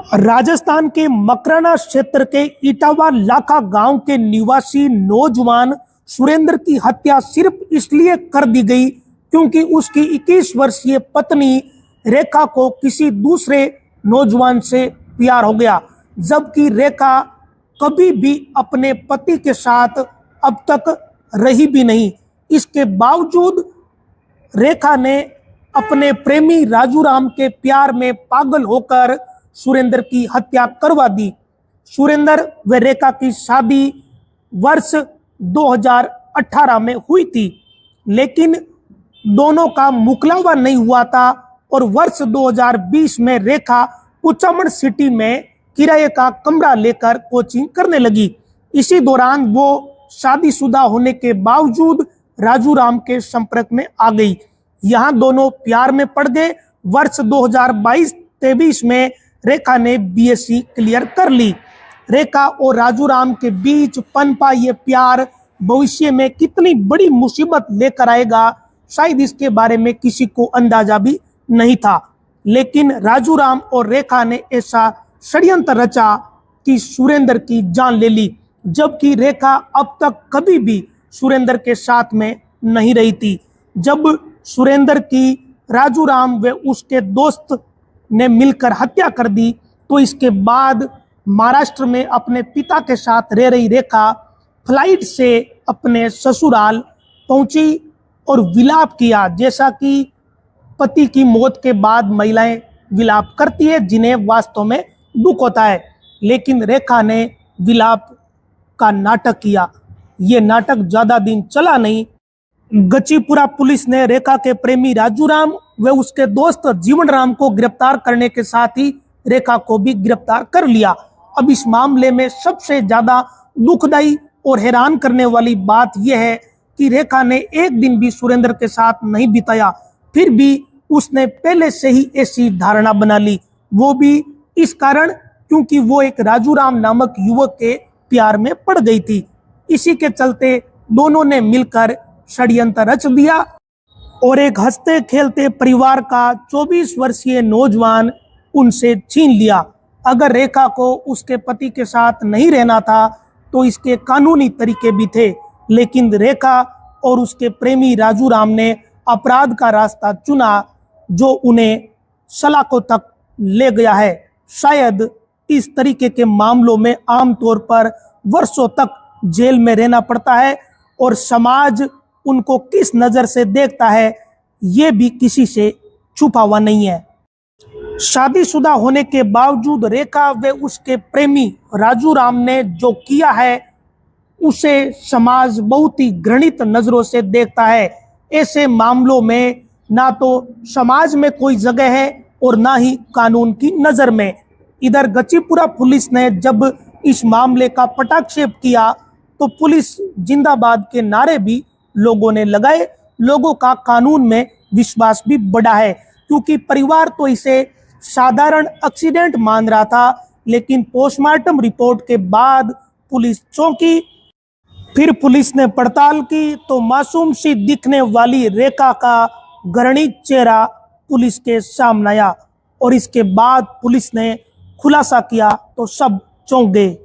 राजस्थान के मकराना क्षेत्र के इटावा लाखा गांव के निवासी नौजवान सुरेंद्र की हत्या सिर्फ इसलिए कर दी गई क्योंकि उसकी 21 वर्षीय पत्नी रेखा को किसी दूसरे नौजवान से प्यार हो गया, जबकि रेखा कभी भी अपने पति के साथ अब तक रही भी नहीं। इसके बावजूद रेखा ने अपने प्रेमी राजूराम के प्यार में पागल होकर सुरेंद्र की हत्या करवा दी। सुरेंद्र व रेखा की शादी वर्ष 2018 में हुई थी, लेकिन दोनों का मुकलावा नहीं हुआ था और वर्ष 2020 में रेखा कुचामन सिटी में किराए का कमरा लेकर कोचिंग करने लगी। इसी दौरान वो शादीशुदा होने के बावजूद राजूराम के संपर्क में आ गई। यहाँ दोनों प्यार में पड़ गए। वर्ष 2022-23 में रेखा ने बीएससी क्लियर कर ली। रेखा और राजूराम के बीच पनपा ये प्यार भविष्य में कितनी बड़ी मुसीबत लेकर आएगा, शायद इसके बारे में किसी को अंदाजा भी नहीं था। लेकिन राजूराम और रेखा ने ऐसा षड्यंत्र रचा कि सुरेंद्र की जान ले ली, जबकि रेखा अब तक कभी भी सुरेंद्र के साथ में नहीं रही थी। जब सुरेंद्र की राजूराम व उसके दोस्त ने मिलकर हत्या कर दी, तो इसके बाद महाराष्ट्र में अपने पिता के साथ रह रही रेखा फ्लाइट से अपने ससुराल पहुंची और विलाप किया, जैसा कि पति की मौत के बाद महिलाएं विलाप करती है, जिन्हें वास्तव में दुख होता है। लेकिन रेखा ने विलाप का नाटक किया। ये नाटक ज्यादा दिन चला नहीं। गचीपुरा पुलिस ने रेखा के प्रेमी राजूराम व उसके दोस्त जीवनराम को गिरफ्तार करने के साथ ही रेखा को भी गिरफ्तार कर लिया। अब इस मामले में सबसे ज्यादा दुखदाई और हैरान करने वाली बात यह है कि रेखा ने एक दिन भी सुरेंद्र के साथ नहीं बिताया, फिर भी उसने पहले से ही ऐसी धारणा बना ली। वो भी इस कारण क्योंकि वो एक राजूराम नामक युवक के प्यार में पड़ गई थी। इसी के चलते दोनों ने मिलकर षड्यंत्र रच दिया और एक हंसते खेलते परिवार का 24 वर्षीय नौजवान उनसे छीन लिया। अगर रेखा को उसके पति के साथ नहीं रहना था तो इसके कानूनी तरीके भी थे, लेकिन रेखा और उसके प्रेमी राजूराम ने अपराध का रास्ता चुना जो उन्हें सलाखों तक ले गया है। शायद इस तरीके के मामलों में आमतौर पर वर्षों तक जेल में रहना पड़ता है और समाज उनको किस नज़र से देखता है ये भी किसी से छुपा हुआ नहीं है। शादीशुदा होने के बावजूद रेखा व उसके प्रेमी राजूराम ने जो किया है उसे समाज बहुत ही घृणित नज़रों से देखता है। ऐसे मामलों में ना तो समाज में कोई जगह है और ना ही कानून की नज़र में। इधर गचीपुरा पुलिस ने जब इस मामले का पटाक्षेप किया तो पुलिस जिंदाबाद के नारे भी लोगों ने लगाए। लोगों का कानून में विश्वास भी बढ़ा है, क्योंकि परिवार तो इसे साधारण एक्सीडेंट मान रहा था, लेकिन पोस्टमार्टम रिपोर्ट के बाद पुलिस चौंकी। फिर पुलिस ने पड़ताल की तो मासूम सी दिखने वाली रेखा का घृणित चेहरा पुलिस के सामने आया और इसके बाद पुलिस ने खुलासा किया तो सब चौंक गए।